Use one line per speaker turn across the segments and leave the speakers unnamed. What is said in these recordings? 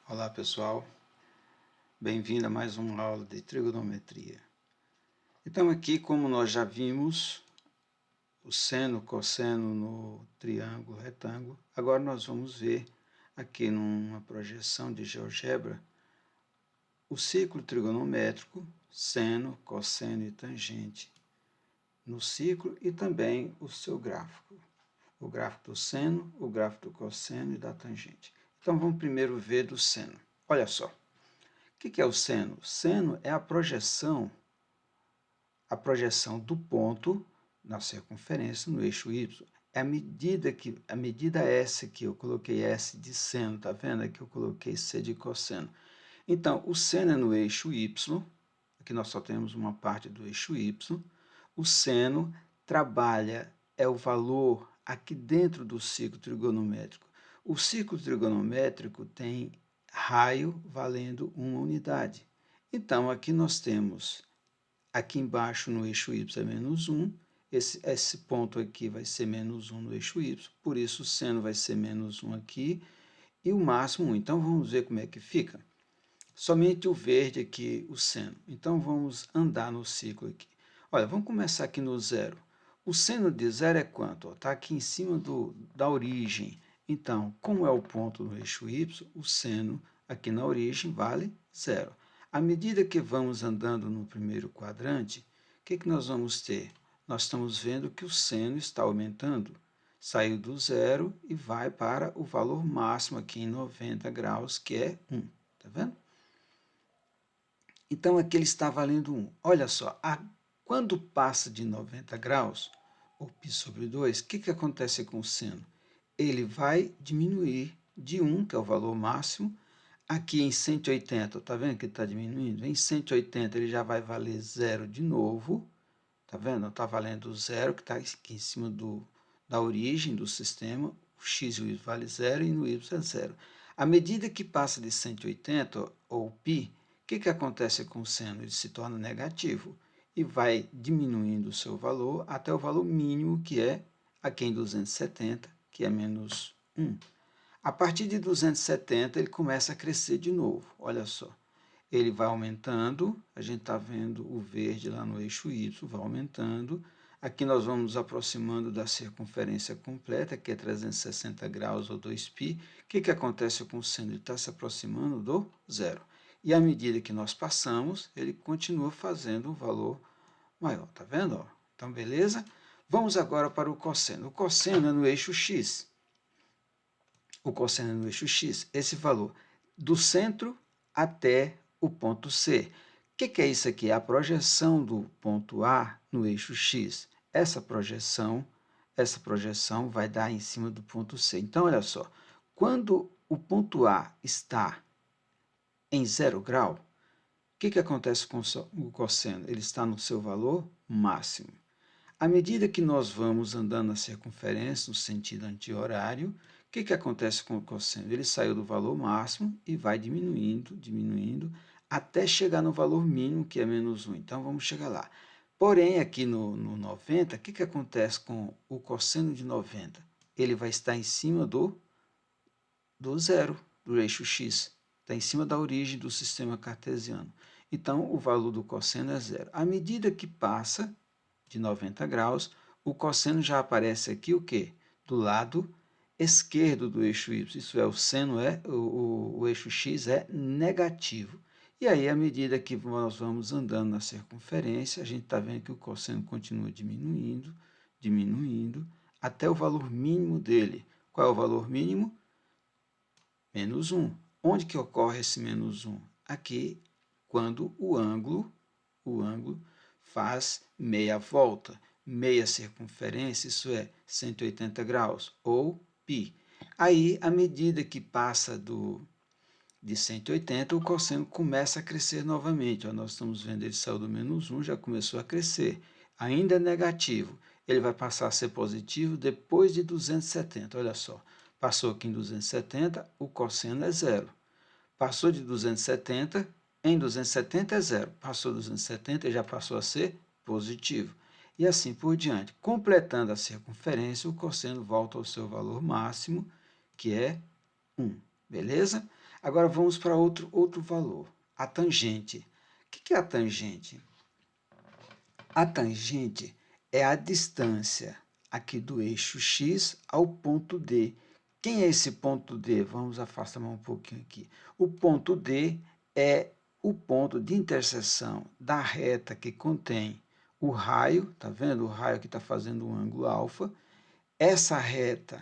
Olá pessoal, bem-vindo a mais uma aula de trigonometria. Então aqui, como nós já vimos o seno, cosseno no triângulo, retângulo, agora nós vamos ver aqui numa projeção de GeoGebra o ciclo trigonométrico, seno, cosseno e tangente no ciclo e também o seu gráfico. O gráfico do seno, o gráfico do cosseno e da tangente. Então vamos primeiro ver do seno. Olha só. O que é o seno? Seno é a projeção do ponto na circunferência no eixo y. É a medida S que eu coloquei S de seno, tá vendo? Aqui eu coloquei C de cosseno. Então, o seno é no eixo y, aqui nós só temos uma parte do eixo y. O seno é o valor aqui dentro do ciclo trigonométrico. O ciclo trigonométrico tem raio valendo uma unidade. Então, aqui nós temos, aqui embaixo no eixo y é menos 1, esse ponto aqui vai ser menos 1 no eixo y, por isso o seno vai ser menos 1 aqui, e o máximo 1. Então, vamos ver como é que fica. Somente o verde aqui, o seno. Então, vamos andar no ciclo aqui. Olha, vamos começar aqui no zero. O seno de zero é quanto? Está aqui em cima da origem. Então, como é o ponto no eixo y, o seno aqui na origem vale zero. À medida que vamos andando no primeiro quadrante, o que nós vamos ter? Nós estamos vendo que o seno está aumentando. Saiu do zero e vai para o valor máximo aqui em 90 graus, que é 1. Está vendo? Então, aqui ele está valendo 1. Olha só, quando passa de 90 graus, ou π sobre 2, o que acontece com o seno? Ele vai diminuir de 1, que é o valor máximo, aqui em 180, está vendo que ele está diminuindo? Em 180 ele já vai valer 0 de novo, está vendo? Está valendo 0, que está aqui em cima da origem do sistema, o x e o y vale 0 e no y é 0. À medida que passa de 180, ou π, o que acontece com o seno? Ele se torna negativo e vai diminuindo o seu valor até o valor mínimo, que é aqui em 270, que é menos 1. A partir de 270, ele começa a crescer de novo. Olha só, ele vai aumentando, a gente está vendo o verde lá no eixo y, vai aumentando. Aqui nós vamos nos aproximando da circunferência completa, que é 360 graus ou 2π. O que acontece com o seno? Ele está se aproximando do zero. E à medida que nós passamos, ele continua fazendo um valor maior, tá vendo? Então, beleza? Vamos agora para o cosseno. O cosseno é no eixo x. O cosseno é no eixo x, esse valor do centro até o ponto C. O que é isso aqui? É a projeção do ponto A no eixo x. Essa projeção vai dar em cima do ponto C. Então, olha só, quando o ponto A está em 0 grau, o que acontece com o cosseno? Ele está no seu valor máximo. À medida que nós vamos andando na circunferência, no sentido anti-horário, o que acontece com o cosseno? Ele saiu do valor máximo e vai diminuindo, diminuindo, até chegar no valor mínimo, que é menos 1. Então, vamos chegar lá. Porém, aqui no 90, o que acontece com o cosseno de 90? Ele vai estar em cima do zero, do eixo x. Está em cima da origem do sistema cartesiano. Então, o valor do cosseno é zero. À medida que passa de 90 graus, o cosseno já aparece aqui o quê? Do lado esquerdo do eixo y. Isso é, o seno o eixo x é negativo. E aí, à medida que nós vamos andando na circunferência, a gente está vendo que o cosseno continua diminuindo, diminuindo, até o valor mínimo dele. Qual é o valor mínimo? Menos 1. Onde que ocorre esse menos 1? Aqui, quando o ângulo faz meia volta, meia circunferência, isso é 180 graus, ou π. Aí, à medida que passa de 180, o cosseno começa a crescer novamente. Ó, nós estamos vendo, ele saiu do menos 1, já começou a crescer. Ainda é negativo. Ele vai passar a ser positivo depois de 270. Olha só, passou aqui em 270, o cosseno é zero. Passou de 270, em 270 é zero. Passou de 270 e já passou a ser positivo. E assim por diante. Completando a circunferência, o cosseno volta ao seu valor máximo, que é 1. Beleza? Agora vamos para outro valor, a tangente. O que é a tangente? A tangente é a distância aqui do eixo X ao ponto D. Quem é esse ponto D? Vamos afastar um pouquinho aqui. O ponto D é o ponto de interseção da reta que contém o raio, tá vendo? O raio que está fazendo um ângulo alfa. Essa reta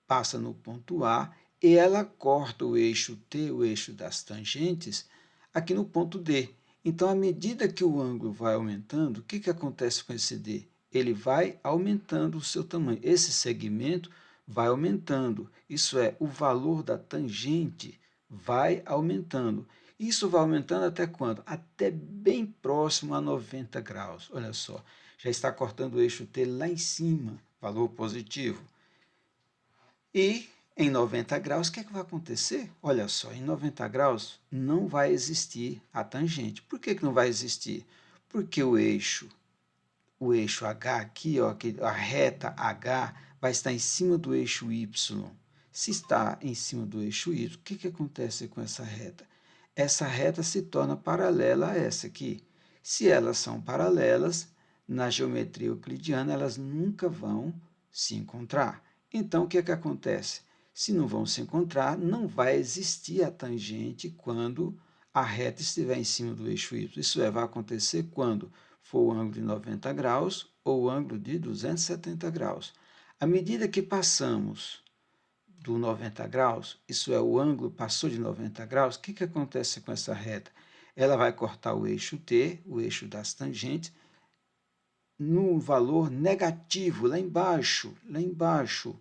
passa no ponto A e ela corta o eixo T, o eixo das tangentes, aqui no ponto D. Então, à medida que o ângulo vai aumentando, o que acontece com esse D? Ele vai aumentando o seu tamanho. Esse segmento vai aumentando. Isso é, o valor da tangente vai aumentando. Isso vai aumentando até quando? Até bem próximo a 90 graus. Olha só, já está cortando o eixo T lá em cima, valor positivo. E em 90 graus, o que vai acontecer? Olha só, em 90 graus não vai existir a tangente. Por que não vai existir? Porque o eixo H aqui, ó, a reta H, vai estar em cima do eixo Y. Se está em cima do eixo Y, o que acontece com essa reta? Essa reta se torna paralela a essa aqui. Se elas são paralelas, na geometria euclidiana, elas nunca vão se encontrar. Então, o que acontece? Se não vão se encontrar, não vai existir a tangente quando a reta estiver em cima do eixo Y. Isso vai acontecer quando for o ângulo de 90 graus ou o ângulo de 270 graus. À medida que passamos do 90 graus, isso é, o ângulo passou de 90 graus, o que acontece com essa reta? Ela vai cortar o eixo T, o eixo das tangentes, no valor negativo, lá embaixo, lá embaixo.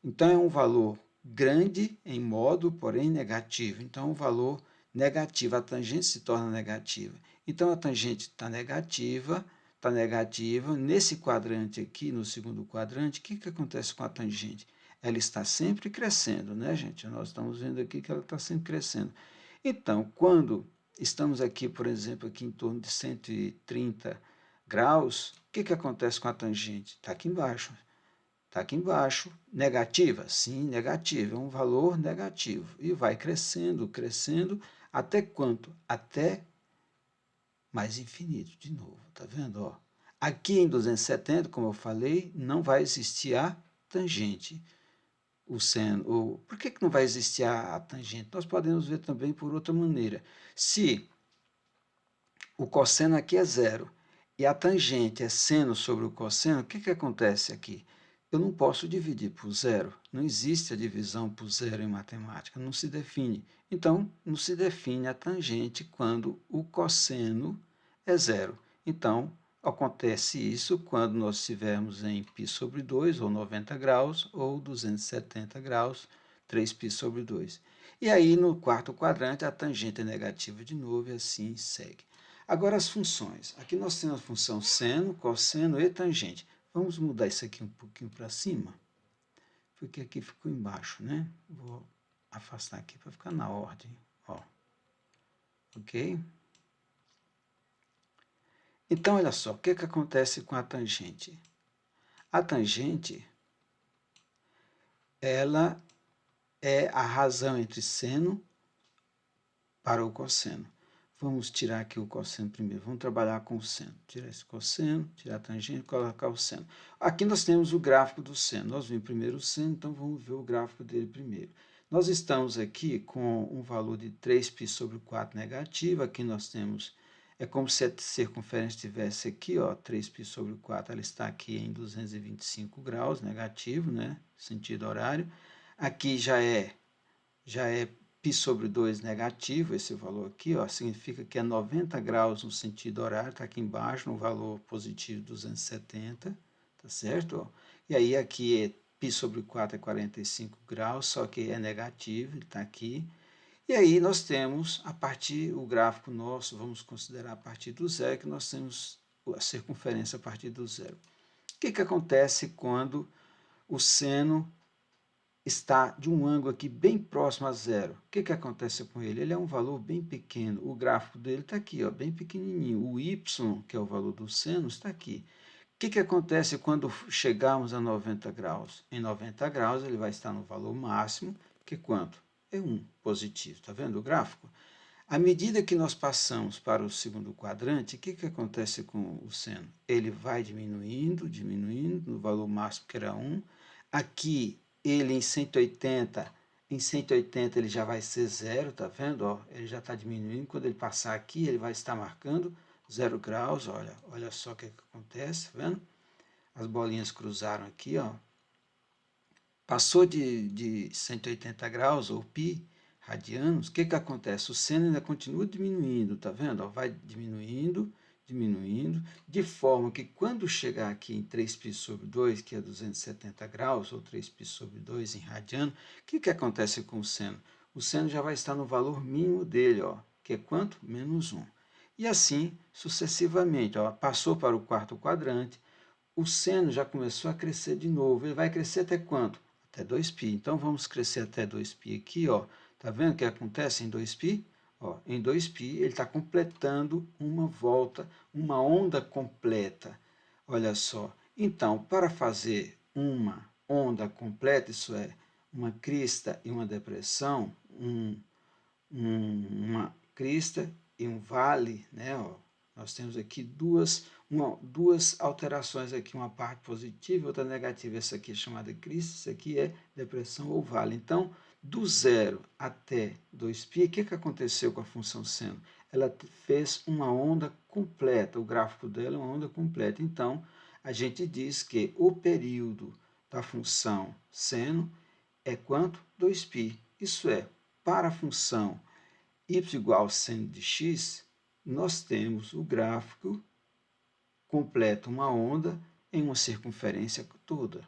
Então, é um valor grande em modo, porém negativo. Então, é um valor negativo. A tangente se torna negativa. Então, a tangente está negativa, está negativa. Nesse quadrante aqui, no segundo quadrante, o que acontece com a tangente? Ela está sempre crescendo, né, gente? Nós estamos vendo aqui que ela está sempre crescendo. Então, quando estamos aqui, por exemplo, aqui em torno de 130 graus, o que acontece com a tangente? Está aqui embaixo. Está aqui embaixo. Negativa? Sim, negativa. É um valor negativo. E vai crescendo, crescendo, até quanto? Até mais infinito, de novo. Tá vendo? Ó, aqui em 270, como eu falei, não vai existir a tangente. Por que não vai existir a tangente? Nós podemos ver também por outra maneira. Se o cosseno aqui é zero e a tangente é seno sobre o cosseno, o que acontece aqui? Eu não posso dividir por zero. Não existe a divisão por zero em matemática, não se define. Então, não se define a tangente quando o cosseno é zero. Então, acontece isso quando nós estivermos em π sobre 2, ou 90 graus, ou 270 graus, 3π sobre 2. E aí, no quarto quadrante, a tangente é negativa de novo e assim segue. Agora, as funções. Aqui nós temos a função seno, cosseno e tangente. Vamos mudar isso aqui um pouquinho para cima, porque aqui ficou embaixo, né? Vou afastar aqui para ficar na ordem. Ó. Ok? Então, olha só, o que acontece com a tangente? A tangente, ela é a razão entre seno para o cosseno. Vamos tirar aqui o cosseno primeiro. Vamos trabalhar com o seno. Tirar esse cosseno, tirar a tangente e colocar o seno. Aqui nós temos o gráfico do seno. Nós vimos primeiro o seno, então vamos ver o gráfico dele primeiro. Nós estamos aqui com um valor de 3π sobre 4 negativo. Aqui nós temos, é como se a circunferência estivesse aqui, ó, 3π sobre 4. Ela está aqui em 225 graus, negativo, né? Sentido horário. Aqui já é π sobre 2 negativo, esse valor aqui, ó, significa que é 90 graus no sentido horário, está aqui embaixo, no valor positivo 270, tá certo? Ó. E aí aqui é π sobre 4 é 45 graus, só que é negativo, ele está aqui. E aí nós temos, a partir, o gráfico nosso, vamos considerar a partir do zero, que nós temos a circunferência a partir do zero. O que acontece quando o seno está de um ângulo aqui bem próximo a zero? O que acontece com ele? Ele é um valor bem pequeno. O gráfico dele está aqui, ó, bem pequenininho. O y, que é o valor do seno, está aqui. O que acontece quando chegarmos a 90 graus? Em 90 graus ele vai estar no valor máximo, que é quanto? é 1, positivo. Está vendo o gráfico? À medida que nós passamos para o segundo quadrante, o que acontece com o seno? Ele vai diminuindo, diminuindo, no valor máximo que era 1. Aqui, ele em 180 ele já vai ser 0, tá vendo? Ó, ele já está diminuindo. Quando ele passar aqui, ele vai estar marcando 0 graus. Olha só o que acontece, tá vendo? As bolinhas cruzaram aqui, ó. Passou de 180 graus, ou π, radianos, o que acontece? O seno ainda continua diminuindo, tá vendo? Ó, vai diminuindo, diminuindo, de forma que quando chegar aqui em 3π sobre 2, que é 270 graus, ou 3π sobre 2 em radiano, o que acontece com o seno? O seno já vai estar no valor mínimo dele, ó, que é quanto? Menos 1. E assim sucessivamente. Ó, passou para o quarto quadrante, o seno já começou a crescer de novo. Ele vai crescer até quanto? Até 2π. Então, vamos crescer até 2π aqui, ó. Tá vendo o que acontece em 2π? Ó, em 2π, ele está completando uma volta, uma onda completa. Olha só. Então, para fazer uma onda completa, isso é, uma crista e uma depressão, uma crista e um vale, né? Ó, nós temos aqui duas alterações aqui, uma parte positiva e outra negativa. Essa aqui é chamada crista, isso aqui é depressão ou vale. Então, do 0 até 2π, o que aconteceu com a função seno? Ela fez uma onda completa, o gráfico dela é uma onda completa. Então, a gente diz que o período da função seno é quanto? 2π. Isso é, para a função y igual ao seno de x, nós temos o gráfico completo, uma onda em uma circunferência toda,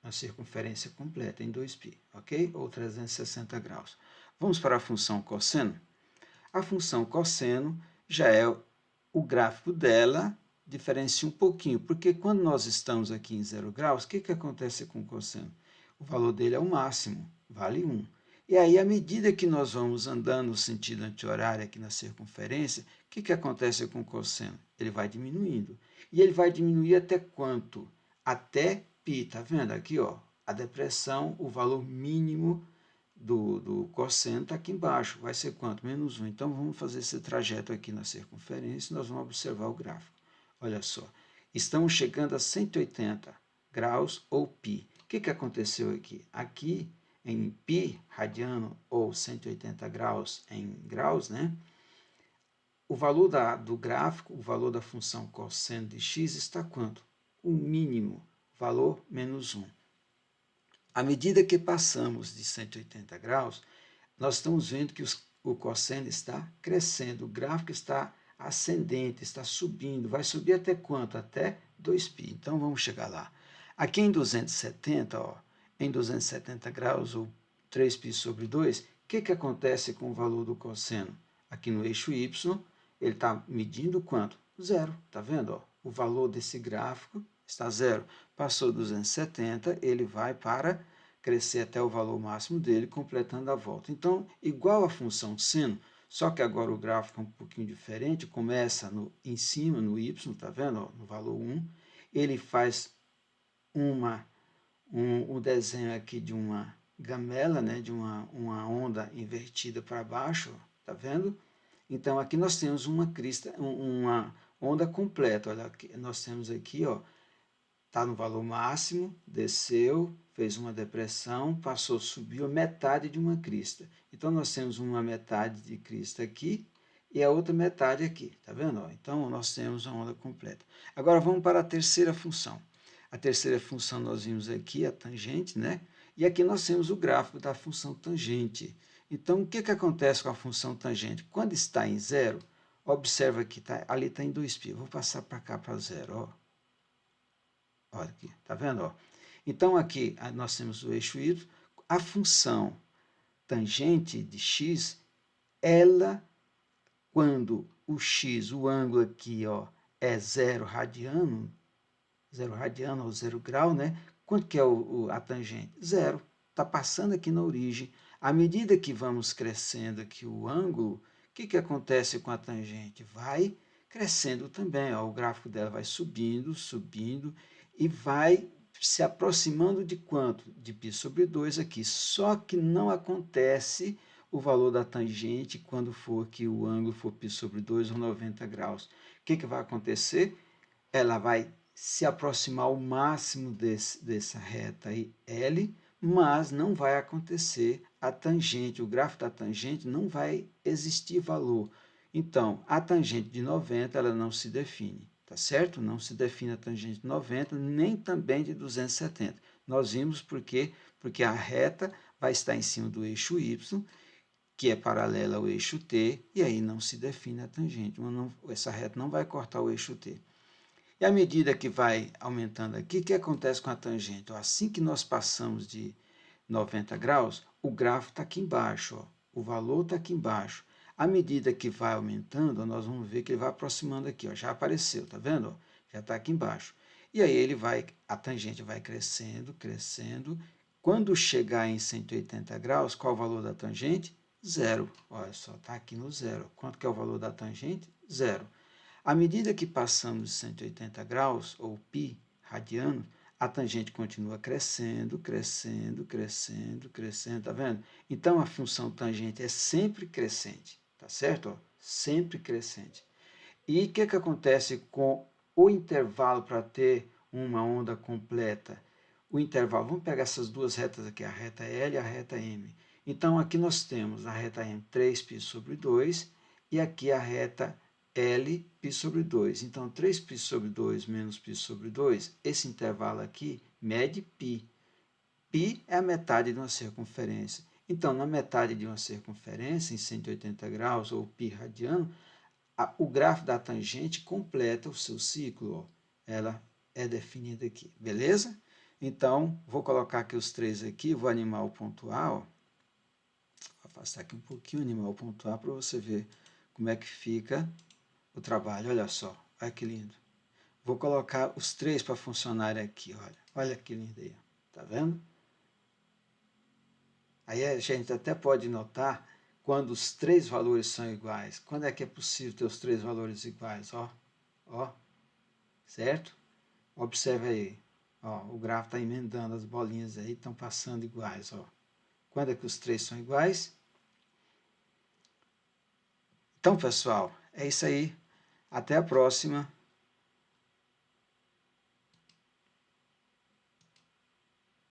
uma circunferência completa em 2π, ok? Ou 360 graus. Vamos para a função cosseno? A função cosseno já é o gráfico dela, diferencia um pouquinho, porque quando nós estamos aqui em 0 graus, o que acontece com o cosseno? O valor dele é o máximo, vale 1. E aí, à medida que nós vamos andando no sentido anti-horário aqui na circunferência, o que acontece com o cosseno? Ele vai diminuindo. E ele vai diminuir até quanto? Até π, tá vendo aqui, ó? A depressão, o valor mínimo do cosseno está aqui embaixo. Vai ser quanto? Menos 1. Então, vamos fazer esse trajeto aqui na circunferência e nós vamos observar o gráfico. Olha só, estamos chegando a 180 graus ou π. O que aconteceu aqui? Aqui, em π radiano ou 180 graus em graus, né? O valor do gráfico, o valor da função cosseno de x está quanto? O mínimo, valor menos 1. À medida que passamos de 180 graus, nós estamos vendo que o cosseno está crescendo, o gráfico está ascendente, está subindo. Vai subir até quanto? Até 2π. Então, vamos chegar lá. Aqui em 270, ó, em 270 graus, ou 3π sobre 2, o que acontece com o valor do cosseno? Aqui no eixo y, ele está medindo quanto? 0. Está vendo? Ó? O valor desse gráfico está 0. Passou 270, ele vai para crescer até o valor máximo dele, completando a volta. Então, igual a função seno, só que agora o gráfico é um pouquinho diferente, começa em cima, no y, tá vendo? Ó, no valor 1, ele faz um desenho aqui de uma gamela, né, de uma onda invertida para baixo, tá vendo? Então, aqui nós temos uma crista, uma onda completa. Olha, nós temos aqui, ó, está no valor máximo, desceu, fez uma depressão, passou, subiu a metade de uma crista. Então, nós temos uma metade de crista aqui e a outra metade aqui, tá vendo? Então, nós temos a onda completa. Agora, vamos para a terceira função. A terceira função nós vimos aqui, a tangente, né? E aqui nós temos o gráfico da função tangente. Então, o que acontece com a função tangente? Quando está em 0, observa que ali está em 2π. Vou passar para cá para 0, ó. Olha aqui, tá vendo? Ó? Então, aqui nós temos o eixo y, a função tangente de x, ela, quando o x, o ângulo aqui, ó, é 0 radiano ou 0 grau, né? Quanto que é a tangente? 0. Está passando aqui na origem. À medida que vamos crescendo aqui o ângulo, o que acontece com a tangente? Vai crescendo também. Ó, o gráfico dela vai subindo, subindo, e vai se aproximando de quanto? De π sobre 2 aqui. Só que não acontece o valor da tangente quando for que o ângulo for π sobre 2 ou 90 graus. O que vai acontecer? Ela vai se aproximar ao máximo dessa reta aí, L, mas não vai acontecer a tangente, o gráfico da tangente não vai existir valor. Então, a tangente de 90 ela não se define, tá certo? Não se define a tangente de 90, nem também de 270. Nós vimos por quê? Porque a reta vai estar em cima do eixo Y, que é paralela ao eixo T, e aí não se define a tangente. Essa reta não vai cortar o eixo T. E à medida que vai aumentando aqui, o que acontece com a tangente? Assim que nós passamos de 90 graus, o gráfico está aqui embaixo, ó. O valor está aqui embaixo. À medida que vai aumentando, nós vamos ver que ele vai aproximando aqui, ó. Já apareceu, tá vendo? Ó? Já está aqui embaixo. E aí a tangente vai crescendo, crescendo. Quando chegar em 180 graus, qual o valor da tangente? Zero. Olha só, está aqui no zero. Quanto que é o valor da tangente? Zero. À medida que passamos de 180 graus, ou π radianos, a tangente continua crescendo, crescendo, crescendo, crescendo, tá vendo? Então, a função tangente é sempre crescente, tá certo? Ó, sempre crescente. E o que acontece com o intervalo para ter uma onda completa? O intervalo, vamos pegar essas duas retas aqui, a reta L e a reta M. Então, aqui nós temos a reta M 3π sobre 2 e aqui a reta L π sobre 2. Então, 3π sobre 2 menos π sobre 2, esse intervalo aqui mede π. Π é a metade de uma circunferência. Então, na metade de uma circunferência, em 180 graus, ou π radiano, o gráfico da tangente completa o seu ciclo. Ó. Ela é definida aqui, beleza? Então, vou colocar aqui os três aqui, vou animar o ponto A. Ó. Vou afastar aqui um pouquinho, animar o ponto A para você ver como é que fica o trabalho. Olha só, olha que lindo. Vou colocar os três para funcionarem aqui, olha. Olha que lindo aí, tá vendo? Aí a gente até pode notar quando os três valores são iguais. Quando é que é possível ter os três valores iguais? Ó, certo? Observe aí. Ó, o gráfico está emendando, as bolinhas aí estão passando iguais. Ó. Quando é que os três são iguais? Então, pessoal, é isso aí. Até a próxima.